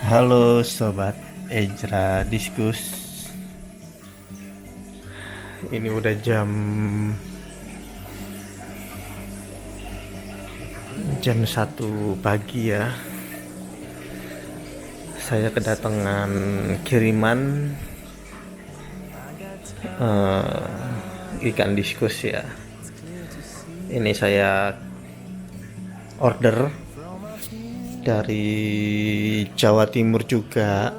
Halo Sobat Ejra Diskus. Ini udah jam 1 pagi ya. Saya kedatangan kiriman ikan diskus ya. Ini saya order dari Jawa Timur juga,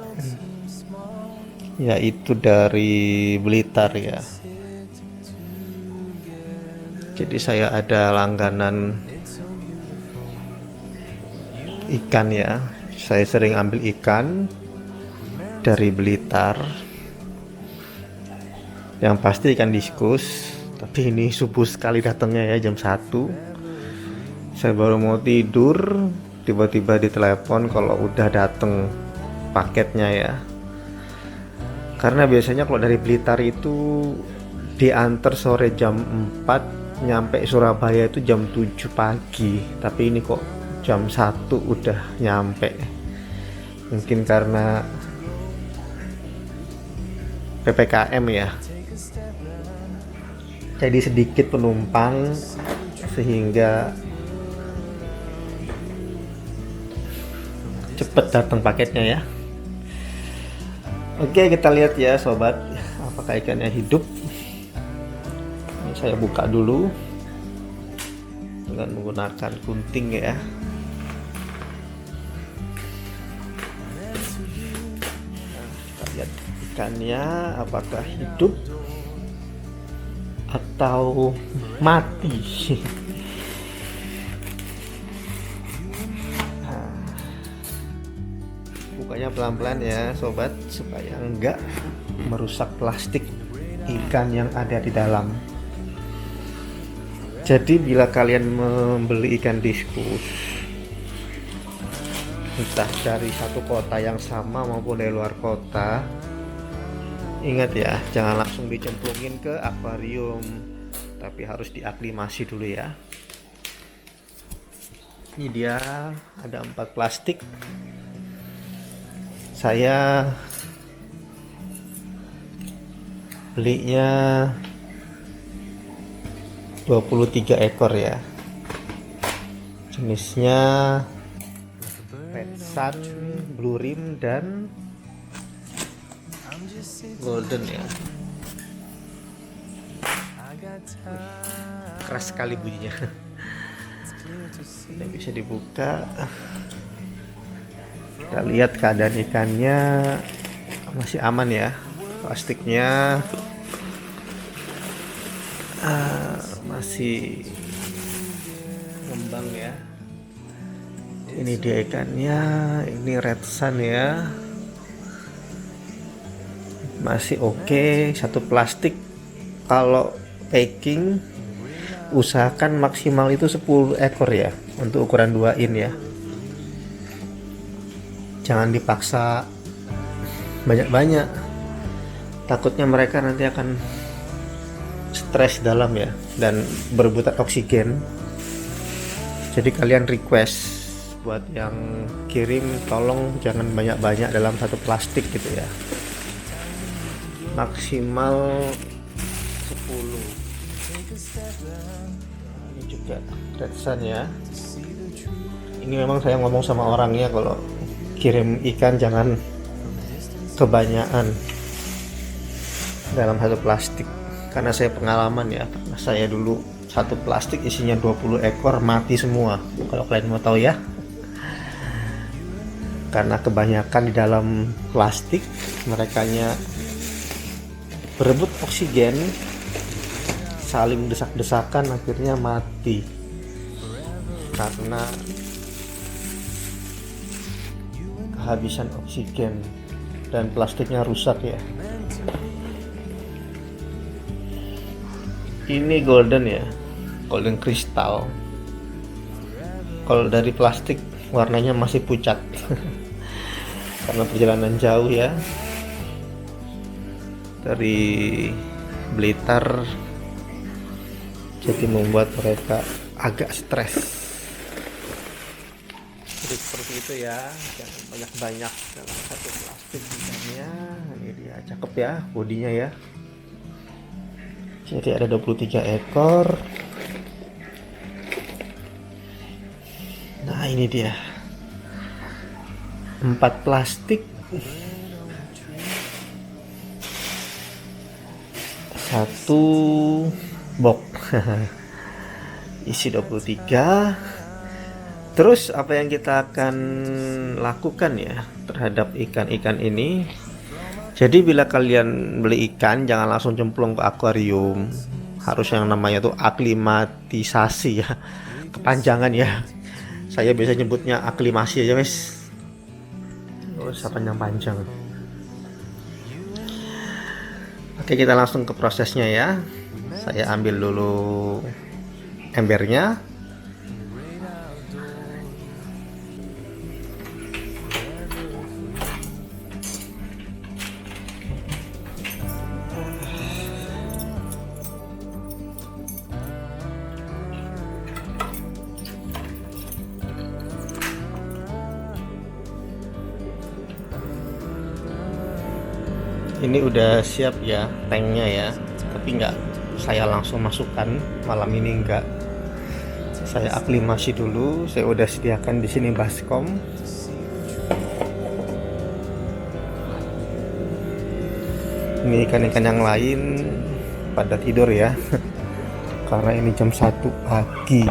yaitu dari Blitar ya. Jadi saya ada langganan ikan ya. Saya sering ambil ikan dari Blitar. Yang pasti ikan diskus. Tapi ini subuh sekali datangnya ya, jam 1. Saya baru mau tidur, tiba-tiba ditelepon kalau udah dateng paketnya ya. Karena biasanya kalau dari Blitar itu diantar sore jam 4, nyampe Surabaya itu jam 7 pagi. Tapi ini kok jam 1 udah nyampe. Mungkin karena PPKM ya. Jadi sedikit penumpang sehingga cepet datang paketnya ya. Oke, kita lihat ya sobat, apakah ikannya hidup. Ini saya buka dulu dengan menggunakan gunting ya. Kita lihat ikannya apakah hidup atau mati. Bukanya pelan-pelan ya sobat, supaya enggak merusak plastik ikan yang ada di dalam. Jadi bila kalian membeli ikan diskus, entah dari satu kota yang sama maupun dari luar kota, ingat ya, jangan langsung dicemplungin ke akuarium, tapi harus diaklimasi dulu ya. Ini dia, ada 4 plastik. Saya belinya 23 ekor ya. Jenisnya red sun, blue rim, dan golden ya. Keras sekali bunyinya. Ini bisa dibuka. Kita lihat keadaan ikannya masih aman ya. Plastiknya masih ngembang ya. Ini dia ikannya, ini red sun ya. Masih oke, satu plastik. Kalau packing usahakan maksimal itu 10 ekor ya, untuk ukuran 2 in ya. Jangan dipaksa banyak-banyak, takutnya mereka nanti akan stres dalam ya dan berebutan oksigen. Jadi kalian request buat yang kirim, tolong jangan banyak-banyak dalam satu plastik gitu ya, maksimal 10. Ini juga red sun ya. Ini memang saya ngomong sama orangnya, kalau kirim ikan jangan kebanyakan dalam satu plastik, karena saya pengalaman ya, karena saya dulu satu plastik isinya 20 ekor mati semua. Kalau kalian mau tahu ya, karena kebanyakan di dalam plastik, merekanya berebut oksigen, saling desak-desakan, akhirnya mati karena kehabisan oksigen dan plastiknya rusak ya. Ini golden ya, golden kristal. Kalau dari plastik warnanya masih pucat karena perjalanan jauh ya dari Blitar, jadi membuat mereka agak stres. Jadi seperti itu ya, jangan banyak-banyak dalam satu plastik ikannya. Ini dia, cakep ya bodinya ya. Jadi ada 23 ekor. Nah ini dia, 4 plastik, 1 box isi 23. Terus apa yang kita akan lakukan ya terhadap ikan-ikan ini? Jadi bila kalian beli ikan, jangan langsung cemplung ke akuarium. Harus yang namanya tuh aklimatisasi ya. Kepanjangan ya. Saya biasa nyebutnya aklimasi aja wes. Gak usah panjang-panjang. Oke, kita langsung ke prosesnya ya. Saya ambil dulu embernya. Ini udah siap ya tanknya ya, tapi nggak saya langsung masukkan malam ini, nggak, saya aklimasi dulu. Saya udah sediakan di sini baskom. Ini ikan-ikan yang lain pada tidur ya karena ini jam 1 pagi,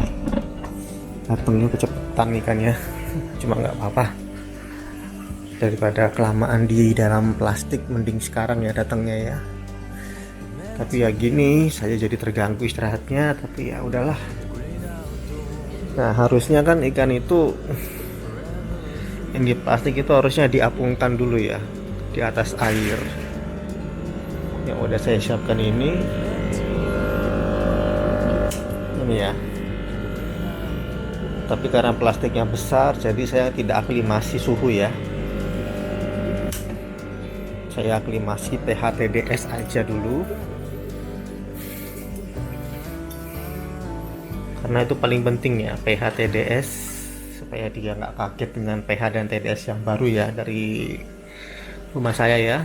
datangnya kecepatan ikannya. Cuma nggak apa-apa, daripada kelamaan di dalam plastik mending sekarang ya datangnya ya. Tapi ya gini, saya jadi terganggu istirahatnya, tapi ya udahlah. Nah harusnya kan ikan itu yang di plastik itu harusnya diapungkan dulu ya di atas air. Yang udah saya siapkan ini ya, tapi karena plastiknya besar jadi saya tidak aklimasi suhu ya. Saya aklimasi pH TDS aja dulu, karena itu paling penting ya, pH TDS, supaya dia nggak kaget dengan pH dan TDS yang baru ya dari rumah saya ya.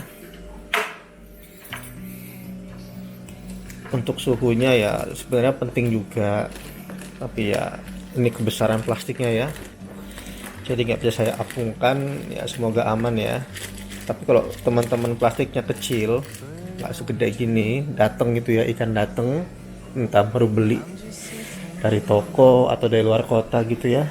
Untuk suhunya ya sebenarnya penting juga, tapi ya ini kebesaran plastiknya ya, jadi nggak bisa saya apungkan ya. Semoga aman ya. Tapi kalau teman-teman plastiknya kecil, nggak segede gini, datang gitu ya, ikan datang, entah baru beli dari toko atau dari luar kota gitu ya,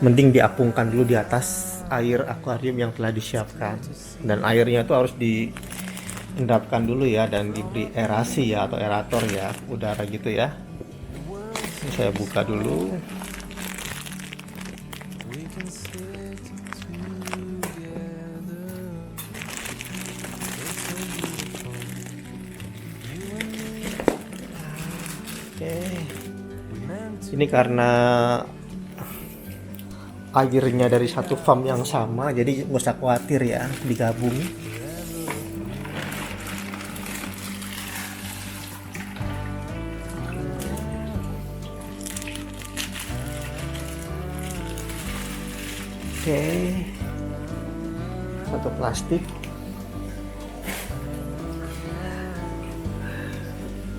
mending diapungkan dulu di atas air akuarium yang telah disiapkan. Dan airnya itu harus diendapkan dulu ya, dan diberi aerasi ya atau aerator ya, udara gitu ya. Ini saya buka dulu. Ini karena airnya dari satu farm yang sama, jadi nggak usah khawatir ya, digabung. Oke, satu plastik.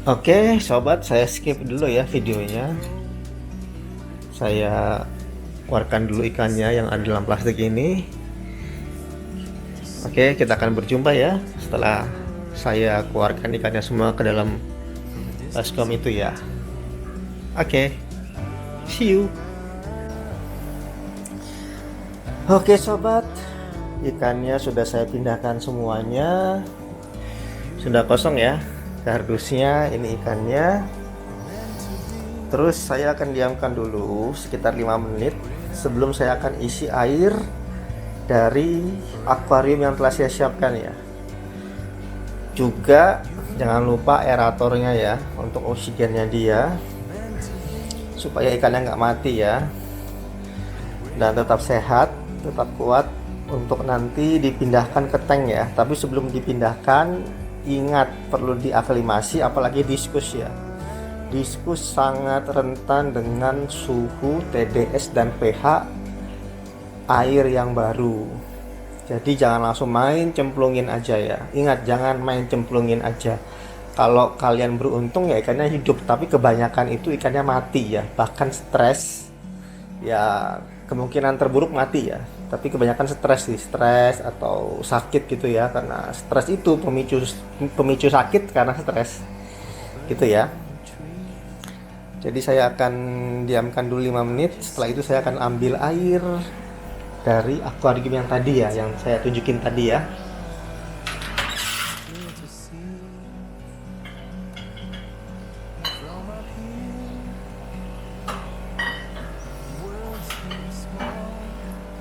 Oke sobat, saya skip dulu ya videonya. Saya keluarkan dulu ikannya yang ada dalam plastik ini. Oke, kita akan berjumpa ya setelah saya keluarkan ikannya semua ke dalam baskom itu ya. Oke, see you. Oke sobat, ikannya sudah saya pindahkan semuanya. Sudah kosong ya kardusnya, ini ikannya. Terus saya akan diamkan dulu sekitar 5 menit sebelum saya akan isi air dari akuarium yang telah saya siapkan ya. Juga jangan lupa aeratornya ya, untuk oksigennya dia, supaya ikannya nggak mati ya, dan tetap sehat, tetap kuat untuk nanti dipindahkan ke tank ya. Tapi sebelum dipindahkan, ingat perlu diaklimasi, apalagi diskus ya. Diskus sangat rentan dengan suhu TDS dan pH air yang baru. Jadi jangan langsung main cemplungin aja ya. Ingat, jangan main cemplungin aja. Kalau kalian beruntung ya ikannya hidup, tapi kebanyakan itu ikannya mati ya, bahkan stres. Ya kemungkinan terburuk mati ya, tapi kebanyakan stres sih, stres atau sakit gitu ya, karena stres itu pemicu sakit karena stres gitu ya. Jadi saya akan diamkan dulu 5 menit. Setelah itu saya akan ambil air dari akuarium yang tadi ya, yang saya tunjukin tadi ya.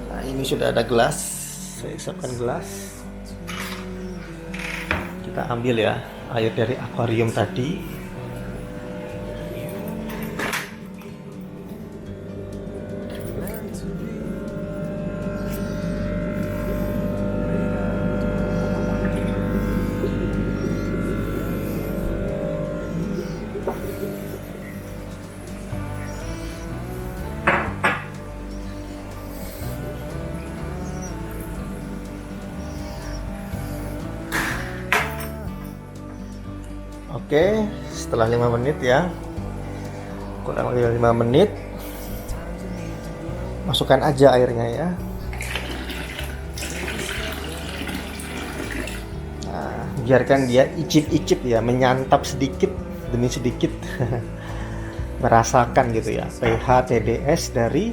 Nah, ini sudah ada gelas. Saya siapkan gelas. Kita ambil ya air dari akuarium tadi. Oke, setelah 5 menit ya, kurang lebih 5 menit, masukkan aja airnya ya. Nah, biarkan dia icip-icip ya, menyantap sedikit demi sedikit, merasakan gitu ya pH TDS dari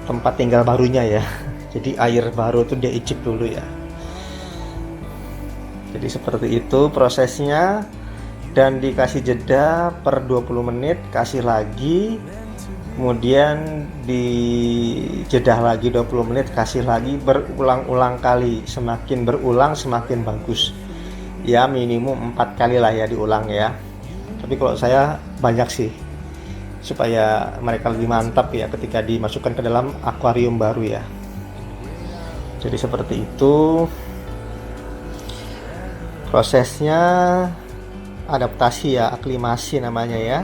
tempat tinggal barunya ya. Jadi air baru tuh dia icip dulu ya. Jadi seperti itu prosesnya, dan dikasih jeda per 20 menit, kasih lagi, kemudian dijedah lagi 20 menit, kasih lagi, berulang-ulang kali. Semakin berulang semakin bagus ya, minimum 4 kali lah ya diulang ya. Tapi kalau saya banyak sih, supaya mereka lebih mantap ya ketika dimasukkan ke dalam akuarium baru ya. Jadi seperti itu prosesnya, adaptasi ya, aklimasi namanya ya.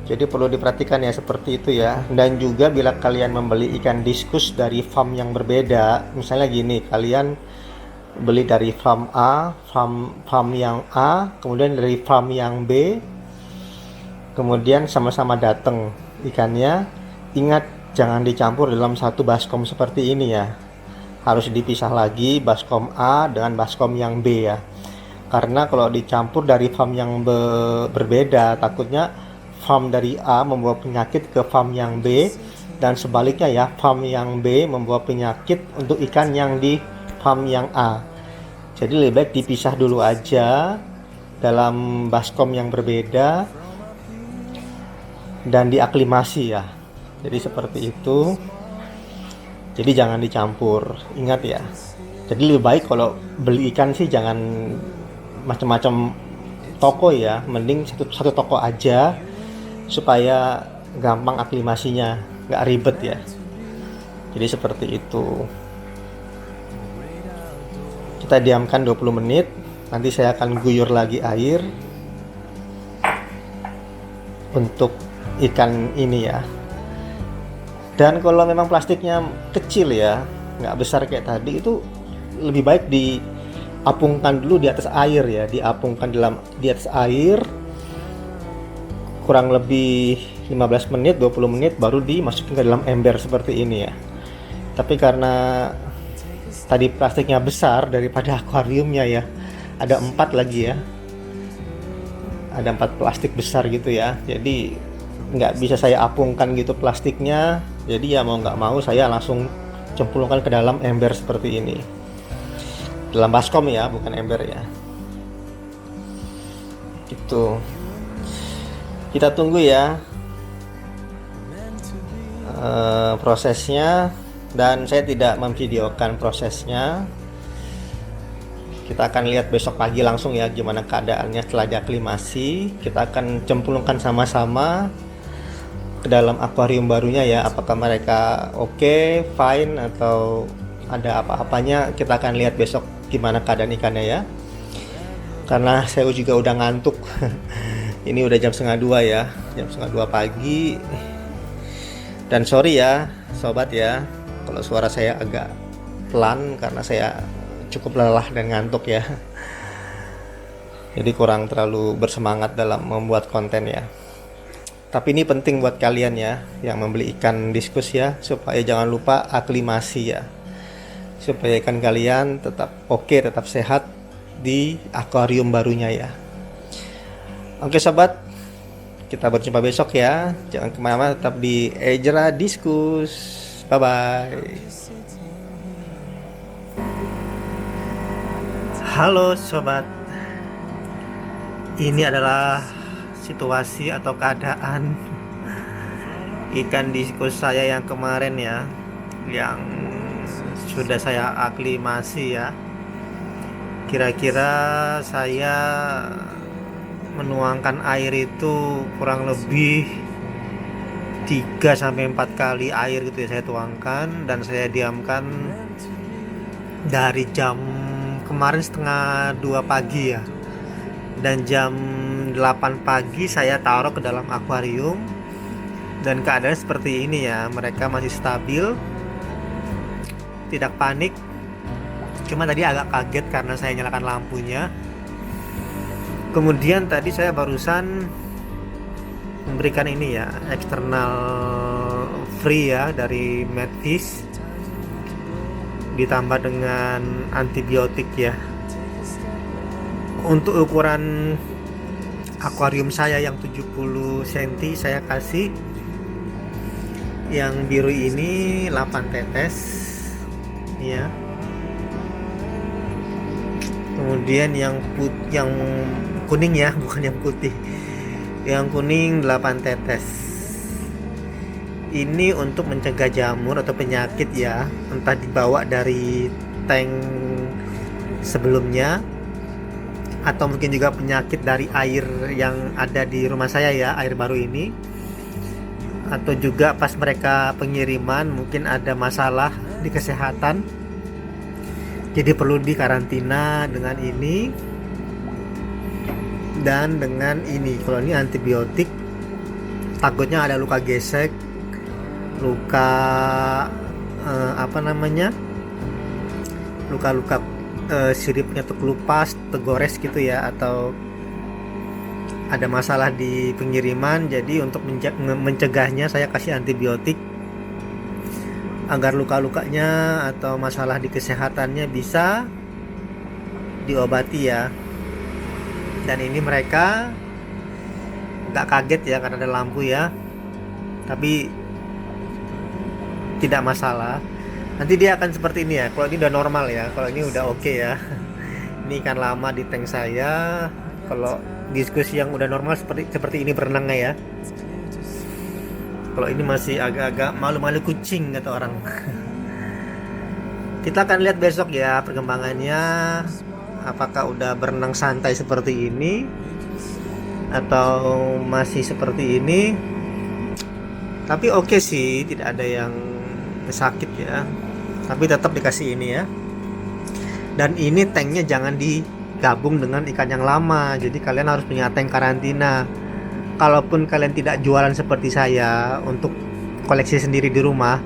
Jadi perlu diperhatikan ya seperti itu ya. Dan juga bila kalian membeli ikan diskus dari farm yang berbeda, misalnya gini, kalian beli dari farm A, farm yang A, kemudian dari farm yang B, kemudian sama-sama datang ikannya, ingat jangan dicampur dalam satu baskom seperti ini ya. Harus dipisah lagi baskom A dengan baskom yang B ya. Karena kalau dicampur dari farm yang berbeda, takutnya farm dari A membawa penyakit ke farm yang B, dan sebaliknya ya, farm yang B membawa penyakit untuk ikan yang di farm yang A. Jadi lebih baik dipisah dulu aja dalam baskom yang berbeda dan diaklimasi ya. Jadi seperti itu. Jadi jangan dicampur, ingat ya. Jadi lebih baik kalau beli ikan sih jangan macam-macam toko ya, mending satu toko aja supaya gampang aklimasinya, nggak ribet ya. Jadi seperti itu. Kita diamkan 20 menit, nanti saya akan guyur lagi air untuk ikan ini ya. Dan kalau memang plastiknya kecil ya, nggak besar kayak tadi, itu lebih baik diapungkan dulu di atas air ya, diapungkan di atas air kurang lebih 15 menit, 20 menit, baru dimasukkan ke dalam ember seperti ini ya. Tapi karena tadi plastiknya besar daripada akuariumnya ya, ada 4 lagi ya, ada 4 plastik besar gitu ya, jadi nggak bisa saya apungkan gitu plastiknya. Jadi ya mau nggak mau saya langsung cemplungkan ke dalam ember seperti ini, dalam baskom ya, bukan ember ya. Gitu. Kita tunggu ya prosesnya, dan saya tidak memvideokan prosesnya. Kita akan lihat besok pagi langsung ya gimana keadaannya setelah diaklimasi. Kita akan cemplungkan sama-sama ke dalam akuarium barunya ya, apakah mereka oke, fine, atau ada apa-apanya. Kita akan lihat besok gimana keadaan ikannya ya, karena saya juga udah ngantuk. Ini udah jam 1:30 ya, jam 1:30 pagi. Dan sorry ya sobat ya, kalau suara saya agak pelan karena saya cukup lelah dan ngantuk ya. Jadi kurang terlalu bersemangat dalam membuat konten ya. Tapi ini penting buat kalian ya yang membeli ikan diskus ya, supaya jangan lupa aklimasi ya, supaya ikan kalian tetap oke, tetap sehat di akuarium barunya ya. Oke sobat, kita berjumpa besok ya. Jangan kemana-mana, tetap di Ejra Diskus. Bye bye. Halo sobat, ini adalah situasi atau keadaan ikan diskus saya yang kemarin ya, yang sudah saya aklimasi ya. Kira-kira saya menuangkan air itu kurang lebih 3-4 kali air gitu ya saya tuangkan, dan saya diamkan dari jam kemarin setengah 2 pagi ya, dan jam 8 pagi saya taruh ke dalam akuarium, dan keadaan seperti ini ya, mereka masih stabil, tidak panik. Cuma tadi agak kaget karena saya nyalakan lampunya. Kemudian tadi saya barusan memberikan ini ya, eksternal free ya dari Medfish, ditambah dengan antibiotik ya. Untuk ukuran akuarium saya yang 70 cm saya kasih yang biru ini 8 tetes ya. Kemudian yang kuning ya, bukan yang putih, yang kuning 8 tetes. Ini untuk mencegah jamur atau penyakit ya, entah dibawa dari tank sebelumnya atau mungkin juga penyakit dari air yang ada di rumah saya ya, air baru ini, atau juga pas mereka pengiriman mungkin ada masalah di kesehatan, jadi perlu dikarantina dengan ini dan dengan ini. Kalau ini antibiotik, takutnya ada luka gesek, luka luka-luka siripnya terkelupas, tergores gitu ya, atau ada masalah di pengiriman. Jadi untuk mencegahnya saya kasih antibiotik agar luka-lukanya atau masalah di kesehatannya bisa diobati ya. Dan ini mereka nggak kaget ya karena ada lampu ya, tapi tidak masalah. Nanti dia akan seperti ini ya. Kalau ini udah normal ya, kalau ini udah oke ya. Ini ikan lama di tank saya. Kalau diskusi yang udah normal seperti ini berenangnya ya. Kalau ini masih agak-agak malu-malu kucing kata orang. Kita akan lihat besok ya perkembangannya, apakah udah berenang santai seperti ini atau masih seperti ini. Tapi oke sih, tidak ada yang sakit ya, tapi tetap dikasih ini ya. Dan ini tanknya jangan digabung dengan ikan yang lama, jadi kalian harus punya tank karantina. Kalaupun kalian tidak jualan seperti saya untuk koleksi sendiri di rumah,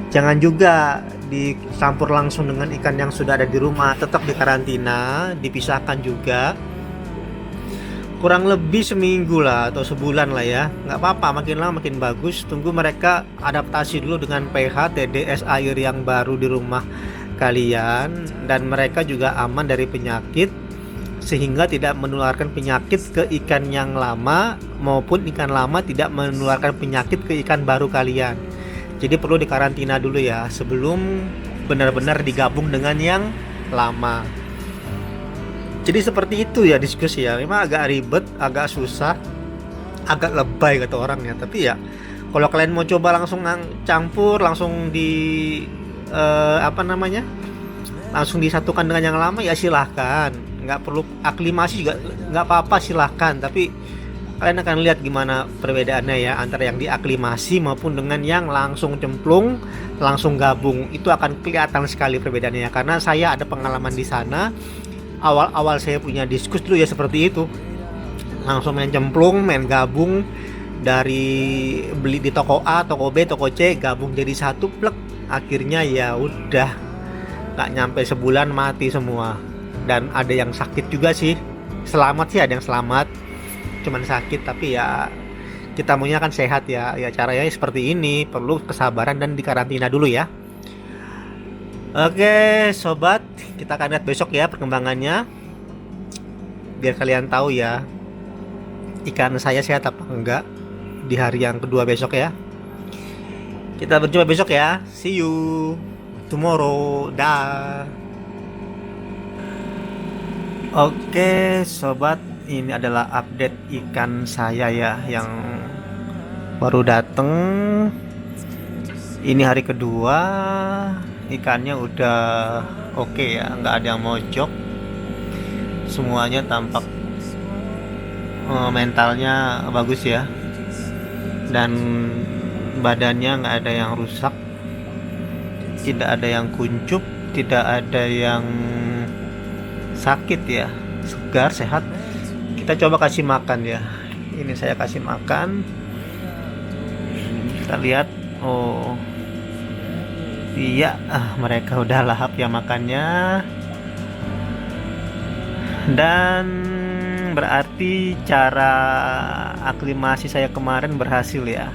jangan juga dicampur langsung dengan ikan yang sudah ada di rumah, tetap dikarantina, dipisahkan juga. Kurang lebih seminggu lah atau sebulan lah ya, nggak apa-apa, makin lama makin bagus. Tunggu mereka adaptasi dulu dengan pH TDS air yang baru di rumah kalian, dan mereka juga aman dari penyakit sehingga tidak menularkan penyakit ke ikan yang lama, maupun ikan lama tidak menularkan penyakit ke ikan baru kalian. Jadi perlu dikarantina dulu ya sebelum benar-benar digabung dengan yang lama. Jadi seperti itu ya diskusi ya. Memang agak ribet, agak susah, agak lebay kata orangnya. Tapi ya kalau kalian mau coba langsung campur, langsung langsung disatukan dengan yang lama ya silahkan. Nggak perlu aklimasi juga nggak apa-apa, silahkan. Tapi kalian akan lihat gimana perbedaannya ya antara yang diaklimasi maupun dengan yang langsung cemplung, langsung gabung. Itu akan kelihatan sekali perbedaannya ya, karena saya ada pengalaman di sana. Awal-awal saya punya diskus dulu ya seperti itu, langsung main cemplung, main gabung, dari beli di toko A, toko B, toko C, gabung jadi satu plek, akhirnya ya udah nggak nyampe sebulan mati semua. Dan ada yang sakit juga sih, selamat sih, ada yang selamat, cuman sakit. Tapi ya kita maunya kan sehat ya, ya caranya seperti ini, perlu kesabaran dan dikarantina dulu ya. Oke sobat, kita akan lihat besok ya perkembangannya, biar kalian tahu ya ikan saya sehat apa enggak di hari yang kedua besok ya. Kita berjumpa besok ya, see you tomorrow, dah. Oke sobat, ini adalah update ikan saya ya yang baru dateng. Ini hari kedua, ikannya udah oke ya, nggak ada yang mojok, semuanya tampak mentalnya bagus ya, dan badannya nggak ada yang rusak, tidak ada yang kuncup, tidak ada yang sakit ya, segar sehat. Kita coba kasih makan ya, ini saya kasih makan, kita lihat. Oh iya, mereka udah lahap ya makannya, dan berarti cara aklimasi saya kemarin berhasil ya.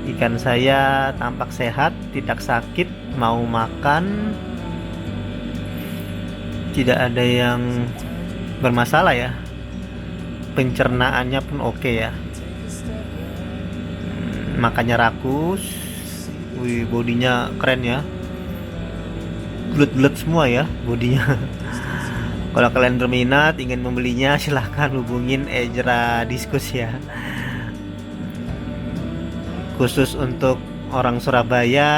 Ikan saya tampak sehat, tidak sakit, mau makan, tidak ada yang bermasalah ya. Pencernaannya pun oke ya. Makannya rakus. Wih, bodinya keren ya. Bulat-bulat semua ya bodinya. Kalau kalian berminat ingin membelinya, silahkan hubungin Ejra Diskus ya. Khusus untuk orang Surabaya,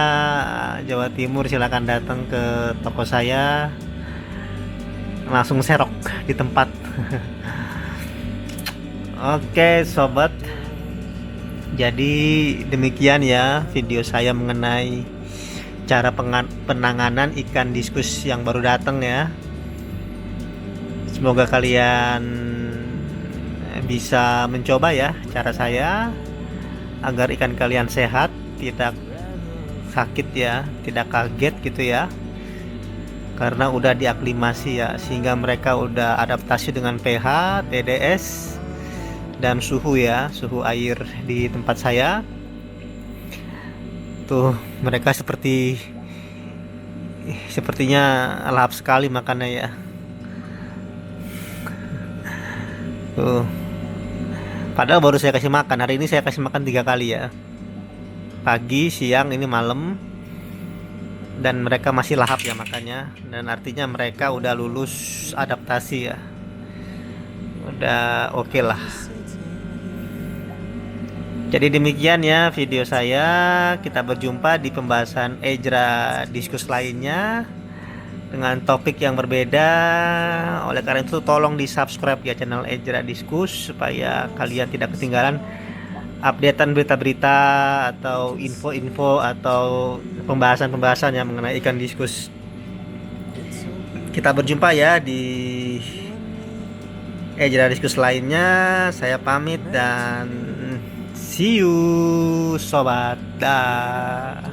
Jawa Timur, silahkan datang ke toko saya, langsung serok di tempat. Oke sobat, jadi demikian ya video saya mengenai cara penanganan ikan diskus yang baru datang ya. Semoga kalian bisa mencoba ya cara saya, agar ikan kalian sehat, tidak sakit ya, tidak kaget gitu ya, karena udah diaklimasi ya, sehingga mereka udah adaptasi dengan pH, TDS, dan suhu ya, suhu air di tempat saya. Tuh mereka sepertinya lahap sekali makannya ya. Tuh, padahal baru saya kasih makan, hari ini saya kasih makan 3 kali ya, pagi, siang, ini malam, dan mereka masih lahap ya makannya, dan artinya mereka udah lulus adaptasi ya, udah oke lah. Jadi demikian ya video saya, kita berjumpa di pembahasan Ejra Diskus lainnya dengan topik yang berbeda. Oleh karena itu tolong di subscribe ya channel Ejra Diskus, supaya kalian tidak ketinggalan updatean berita-berita atau info-info atau pembahasan-pembahasan yang mengenai ikan diskus. Kita berjumpa ya di Ejra Diskus lainnya. Saya pamit dan see you sobat, dah.